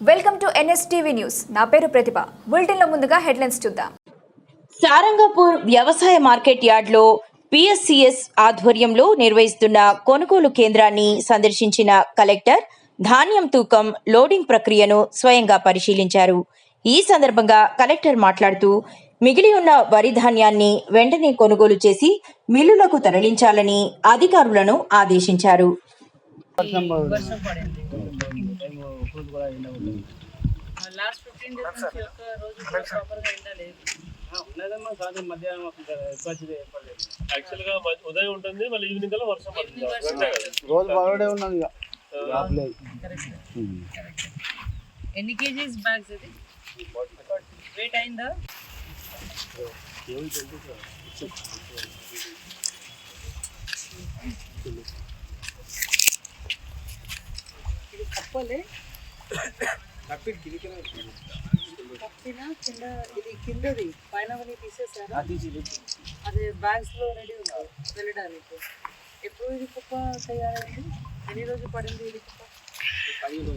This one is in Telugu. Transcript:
Welcome to NSTV news. నా పేరు ప్రతిభ. బులెటిన్లో ముందుగా హెడ్లైన్స్ చూద్దాం. సారంగపూర్ వ్యవసాయ మార్కెట్ యార్డ్లో పిఎస్సిఎస్ ఆధ్వర్యంలో నిర్వహిస్తున్న కొనుగోలు కేంద్రాన్ని సందర్శించిన కలెక్టర్ ధాన్యం తూకం, లోడింగ్ ప్రక్రియను స్వయంగా పరిశీలించారు. ఈ సందర్భంగా కలెక్టర్ మాట్లాడుతూ మిగిలి ఉన్న వరి ధాన్యాన్ని వెంటనే కొనుగోలు చేసి మిల్లులకు తరలించాలని అధికారులను ఆదేశించారు. లాస్ట్ 15 డేస్ నుంచి ఒక రోజు కూడా ప్రాపర్గా ఎండలేదు. ఉన్నదమ్మా కానీ మధ్యాహ్నం యాక్చువల్గా ఉదయం ఉంటుంది, మళ్ళీ ఈవినింగ్ కల్లా వర్షం పడుతుంది. రోజు బాగానే ఉన్నది. ఎన్ని కేజీస్ బ్యాగ్స్ ఇది వెయిట్ అయిందా? ఇది కప్పలే కప్పినా కింద, ఇది కిందది పైన తీసేసారా? అది బ్యాగ్స్ లో రెడీ ఉంది వెళ్ళడానికి. ఎప్పుడు ఇది కుప్ప తయారైంది? ఎన్ని రోజులు పడింది ఇది కుప్ప?